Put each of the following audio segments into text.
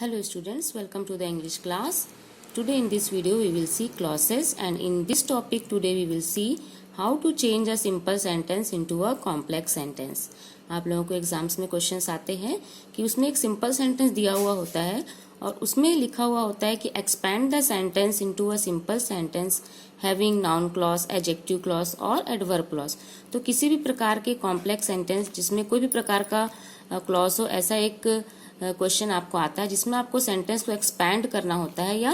Hello students, welcome to the English class. Today in this video we will see clauses, and in this topic today we will see how to change a simple sentence into a complex sentence. आप लोगों को exams में questions आते हैं कि उसमें एक simple sentence दिया हुआ होता है और उसमें लिखा हुआ होता है कि expand the sentence into a simple sentence having noun clause, adjective clause और एडवर्ब क्लॉज। तो किसी भी प्रकार के कॉम्प्लेक्स सेंटेंस जिसमें कोई भी प्रकार का क्लॉज हो, ऐसा एक क्वेश्चन आपको आता है जिसमें आपको सेंटेंस को एक्सपैंड करना होता है या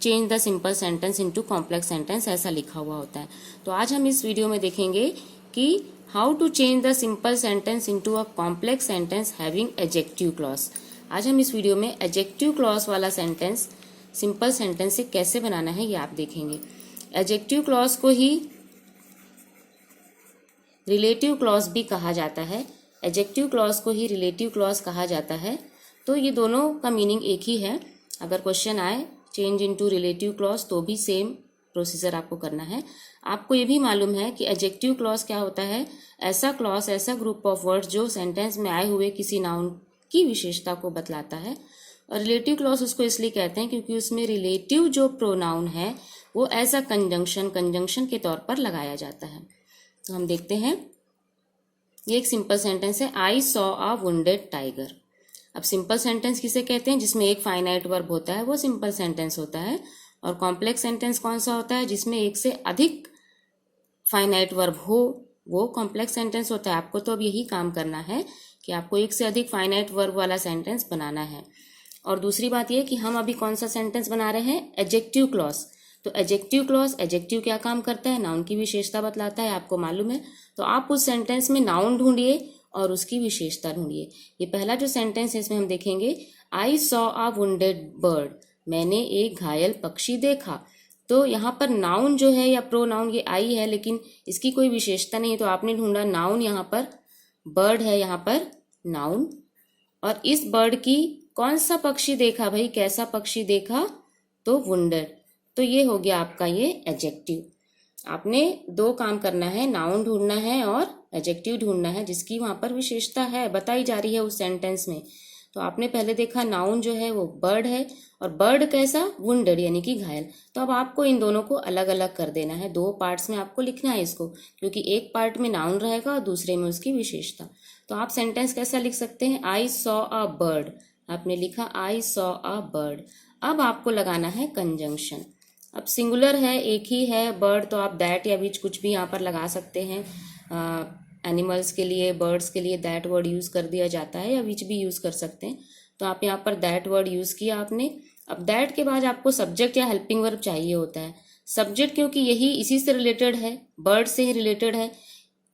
change the simple sentence into complex sentence ऐसा लिखा हुआ होता है। तो आज हम इस वीडियो में देखेंगे कि how to change the simple sentence into a complex sentence having adjective clause. आज हम इस वीडियो में एडजेक्टिव क्लॉज वाला सेंटेंस सिंपल सेंटेंस से कैसे बनाना है ये आप देखेंगे। एडजेक्टिव क्लॉज को ही रिलेटिव क्लॉज भी कहा जाता है, एडजेक्टिव क्लॉज को ही रिलेटिव क्लॉज कहा जाता है। तो ये दोनों का मीनिंग एक ही है। अगर क्वेश्चन आए चेंज इनटू रिलेटिव क्लॉज तो भी सेम प्रोसीजर आपको करना है। आपको ये भी मालूम है कि एडजेक्टिव क्लॉज क्या होता है, ऐसा क्लॉज, ऐसा ग्रुप ऑफ वर्ड्स जो सेंटेंस में आए हुए किसी नाउन की विशेषता को बतलाता है। और रिलेटिव क्लॉज उसको इसलिए कहते हैं क्योंकि उसमें रिलेटिव जो प्रोनाउन है वो एज अ कंजंक्शन के तौर पर लगाया जाता है। तो हम देखते हैं, ये एक सिंपल सेंटेंस है, I saw a wounded tiger. अब सिंपल सेंटेंस किसे कहते हैं, जिसमें एक फाइनाइट वर्ब होता है वो सिंपल सेंटेंस होता है। और कॉम्प्लेक्स सेंटेंस कौन सा होता है, जिसमें एक से अधिक फाइनाइट वर्ब हो वो कॉम्प्लेक्स सेंटेंस होता है। आपको तो अब यही काम करना है कि आपको एक से अधिक फाइनाइट वर्ब वाला सेंटेंस बनाना है। और दूसरी बात यह कि हम अभी कौन सा सेंटेंस बना रहे हैं, एडजेक्टिव क्लॉज। तो एडजेक्टिव क्लॉज, एडजेक्टिव क्या काम करता है, नाउन की विशेषता बतलाता है, आपको मालूम है। तो आप उस सेंटेंस में नाउन ढूंढिए और उसकी विशेषता ढूंढिए। ये पहला जो सेंटेंस है इसमें हम देखेंगे, I saw a wounded bird, मैंने एक घायल पक्षी देखा। तो यहाँ पर नाउन जो है या प्रोनाउन ये आई है, लेकिन इसकी कोई विशेषता नहीं है। तो आपने ढूंढा नाउन, यहाँ पर बर्ड है, यहाँ पर नाउन। और इस बर्ड की कौन सा पक्षी देखा भाई, कैसा पक्षी देखा, तो वुंडेड। तो ये हो गया आपका ये एडजेक्टिव। आपने दो काम करना है, नाउन ढूंढना है और एडजेक्टिव ढूंढना है जिसकी वहां पर विशेषता है, बताई जा रही है उस सेंटेंस में। तो आपने पहले देखा नाउन जो है वो बर्ड है और बर्ड कैसा, वुंडेड यानी कि घायल। तो अब आपको इन दोनों को अलग अलग कर देना है, दो पार्ट्स में आपको लिखना है इसको, क्योंकि एक पार्ट में नाउन रहेगा और दूसरे में उसकी विशेषता। तो आप सेंटेंस कैसा लिख सकते हैं, आई सॉ अ बर्ड, आपने लिखा आई सॉ अ बर्ड। अब आपको लगाना है कंजंक्शन। अब सिंगुलर है, एक ही है बर्ड, तो आप दैट या विच कुछ भी यहाँ पर लगा सकते हैं। एनिमल्स के लिए, बर्ड्स के लिए दैट वर्ड यूज़ कर दिया जाता है या विच भी यूज़ कर सकते हैं। तो आप यहाँ पर दैट वर्ड यूज़ किया आपने। अब दैट के बाद आपको सब्जेक्ट या हेल्पिंग वर्ब चाहिए होता है। सब्जेक्ट क्योंकि यही इसी से रिलेटेड है, बर्ड से ही रिलेटेड है,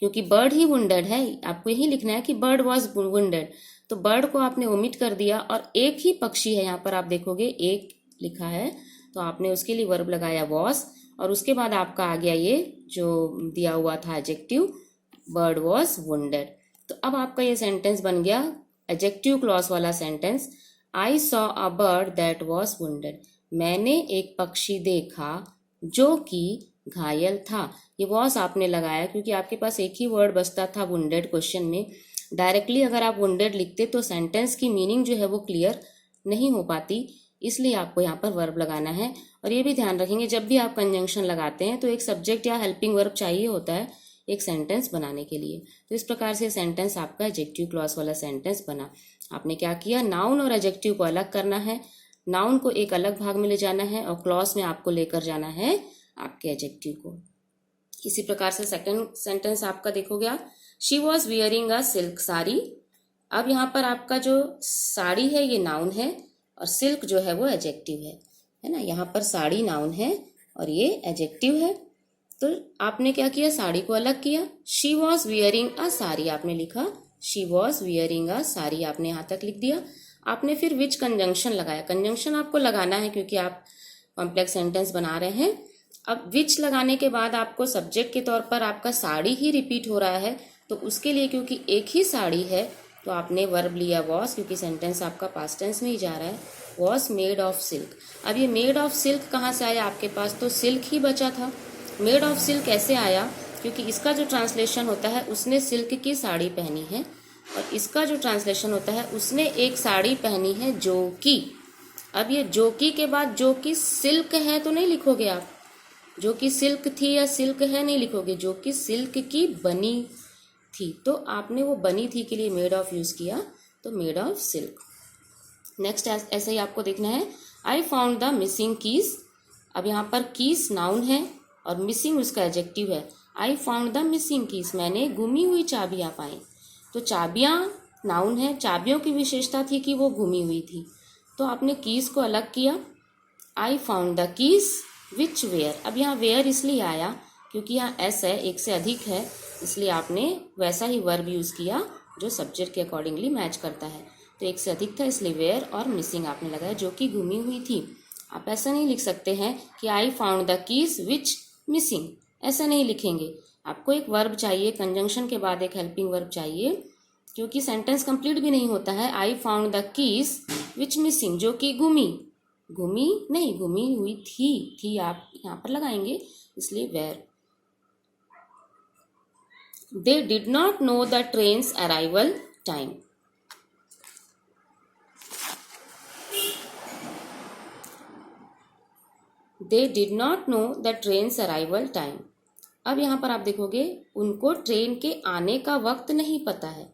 क्योंकि बर्ड ही वुंडेड है। आपको यही लिखना है कि बर्ड वॉज वुंडेड। तो बर्ड को आपने ओमिट कर दिया और एक ही पक्षी है, यहाँ पर आप देखोगे एक लिखा है, तो आपने उसके लिए वर्ब लगाया वॉज, और उसके बाद आपका आ गया ये जो दिया हुआ था एडजेक्टिव, बर्ड वॉज वुंडेड। तो अब आपका ये सेंटेंस बन गया एडजेक्टिव क्लॉज वाला sentence, I saw a bird that was wounded, मैंने एक पक्षी देखा जो कि घायल था। ये वॉज आपने लगाया क्योंकि आपके पास एक ही वर्ड बचता था वुंडेड क्वेश्चन में। डायरेक्टली अगर आप वुंडेड लिखते तो सेंटेंस की मीनिंग जो है वो क्लियर नहीं हो पाती, इसलिए आपको यहाँ पर वर्ब लगाना है। और ये भी ध्यान रखेंगे, जब भी आप कंजंक्शन लगाते हैं तो एक सब्जेक्ट या हेल्पिंग वर्ब चाहिए होता है एक सेंटेंस बनाने के लिए। तो इस प्रकार से सेंटेंस आपका एडजेक्टिव क्लॉज वाला सेंटेंस बना। आपने क्या किया, नाउन और एडजेक्टिव को अलग करना है, नाउन को एक अलग भाग में ले जाना है और क्लॉज में आपको लेकर जाना है आपके एडजेक्टिव को। इसी प्रकार से सेकंड सेंटेंस आपका देखोगे आप, she was wearing a silk sari. अब यहाँ पर आपका जो साड़ी है ये नाउन है और सिल्क जो है वो एडजेक्टिव है ना। यहाँ पर साड़ी नाउन है और ये एडजेक्टिव है। तो आपने क्या किया, साड़ी को अलग किया, she was wearing a sari आपने लिखा, she was wearing a sari आपने यहाँ तक लिख दिया। आपने फिर विच कंजंक्शन लगाया, कंजंक्शन आपको लगाना है क्योंकि आप कॉम्प्लेक्स सेंटेंस बना रहे हैं। अब विच लगाने के बाद आपको सब्जेक्ट के तौर पर आपका साड़ी ही रिपीट हो रहा है, तो उसके लिए क्योंकि एक ही साड़ी है तो आपने वर्ब लिया वॉज, क्योंकि सेंटेंस आपका पास्ट टेंस में ही जा रहा है, वॉज मेड ऑफ सिल्क। अब ये मेड ऑफ सिल्क कहाँ से आया, आपके पास तो सिल्क ही बचा था। मेड ऑफ सिल्क कैसे आया, क्योंकि इसका जो ट्रांसलेशन होता है उसने सिल्क की साड़ी पहनी है और इसका जो ट्रांसलेशन होता है उसने एक साड़ी पहनी है जो कि, अब ये जो की के बाद जो की सिल्क है तो नहीं लिखोगे आप, जो कि सिल्क थी या सिल्क है नहीं लिखोगे, जो कि सिल्क की बनी थी, तो आपने वो बनी थी के लिए मेड ऑफ यूज़ किया, तो मेड ऑफ सिल्क। नेक्स्ट ऐसे ही आपको देखना है, आई फाउंड द मिसिंग कीज। अब यहाँ पर कीज नाउन है और मिसिंग उसका एडजेक्टिव है। आई फाउंड द मिसिंग कीज, मैंने गुमी हुई चाबियाँ पाई। तो चाबियाँ नाउन है, चाबियों की विशेषता थी कि वो गुमी हुई थी, तो आपने कीज को अलग किया। I found the keys which were, अब यहाँ वेयर इसलिए आया क्योंकि यहाँ एस है, एक से अधिक है, इसलिए आपने वैसा ही वर्ब यूज़ किया जो सब्जेक्ट के अकॉर्डिंगली मैच करता है। तो एक से अधिक था इसलिए वेयर और मिसिंग आपने लगाया, जो कि गुमी हुई थी। आप ऐसा नहीं लिख सकते हैं कि आई found the keys which missing, ऐसा नहीं लिखेंगे। आपको एक वर्ब चाहिए, कंजंक्शन के बाद एक हेल्पिंग वर्ब चाहिए, क्योंकि सेंटेंस कंप्लीट भी नहीं होता है। आई found the keys which missing, जो कि गुमी नहीं, गुमी हुई थी आप यहाँ पर लगाएंगे, इसलिए where. They did not know the trains arrival time, they did not know the trains arrival time. अब यहाँ पर आप देखोगे उनको ट्रेन के आने का वक्त नहीं पता है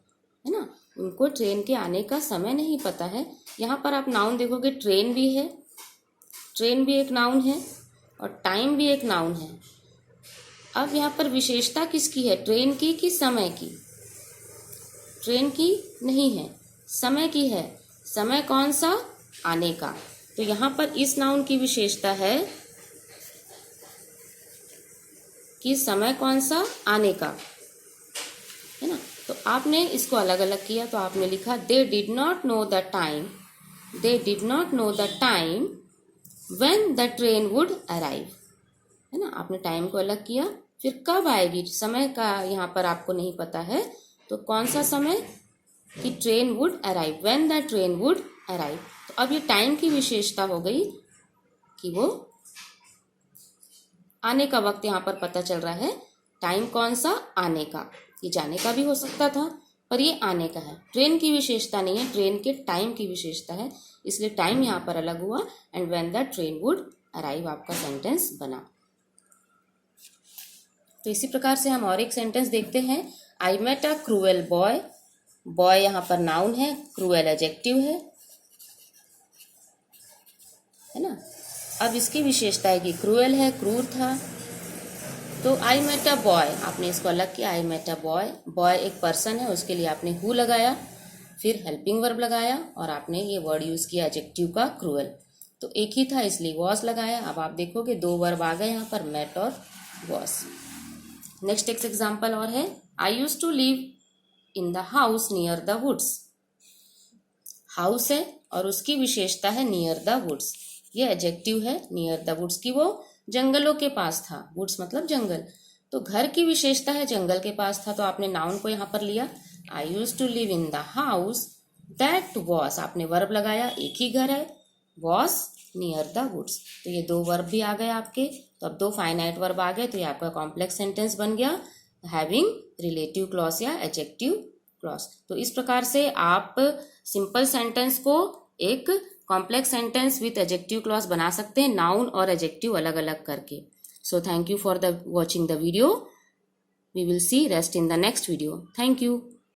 ना, उनको ट्रेन के आने का समय नहीं पता है। यहाँ पर आप नाउन देखोगे, ट्रेन भी है, ट्रेन भी एक नाउन है और टाइम भी एक नाउन है। अब यहाँ पर विशेषता किसकी है, ट्रेन की कि समय की? ट्रेन की नहीं है, समय की है। समय कौन सा? आने का। तो यहाँ पर इस नाउन की विशेषता है कि समय कौन सा? आने का, है ना। तो आपने इसको अलग अलग किया, तो आपने लिखा दे did not know the time, they did not know the time when the train would arrive, है ना। आपने टाइम को अलग किया, फिर कब आएगी, समय का यहाँ पर आपको नहीं पता है, तो कौन सा समय? कि train would arrive, when the train would arrive. तो अब ये टाइम की विशेषता हो गई कि वो आने का वक्त यहाँ पर पता चल रहा है। टाइम कौन सा? आने का। ये जाने का भी हो सकता था, पर ये आने का है। ट्रेन की विशेषता नहीं है, ट्रेन के टाइम की विशेषता है, इसलिए टाइम यहाँ पर अलग हुआ and when the train would arrive आपका सेंटेंस बना। तो इसी प्रकार से हम और एक सेंटेंस देखते हैं। I met a cruel boy, boy यहाँ पर नाउन है, क्रूएल एडजेक्टिव है ना। अब इसकी विशेषता है कि क्रूएल है, क्रूर था। तो आई मेट अ बॉय, आपने इसको अलग किया, I met a boy, boy एक पर्सन है, उसके लिए आपने हु लगाया, फिर हेल्पिंग वर्ब लगाया और आपने ये वर्ड यूज़ किया एडजेक्टिव का, क्रूएल। तो एक ही था इसलिए वॉस लगाया। अब आप देखोगे दो वर्ब आ गए यहाँ पर, मेट और वॉस। नेक्स्ट एक एग्जाम्पल और है, I used to live in the house near the woods. House है और उसकी विशेषता है नियर द वुड्स, ये एडजेक्टिव है। नियर द वुड्स की वो जंगलों के पास था, वुड्स मतलब जंगल। तो घर की विशेषता है जंगल के पास था, तो आपने नाउन को यहाँ पर लिया। I used to live in the house that was, आपने वर्ब लगाया, एक ही घर है, वॉस नियर द वुड्स। तो ये दो वर्ब भी आ गए आपके। तो अब दो फाइनाइट वर्ब आ गए, तो ये आपका कॉम्प्लेक्स सेंटेंस बन गया हैविंग रिलेटिव क्लॉज या एडजेक्टिव क्लॉज। तो इस प्रकार से आप सिंपल सेंटेंस को एक complex sentence with adjective clause बना सकते हैं, नाउन और एडजेक्टिव अलग अलग करके। So thank you for the watching the video. We will see rest in the next video. Thank you.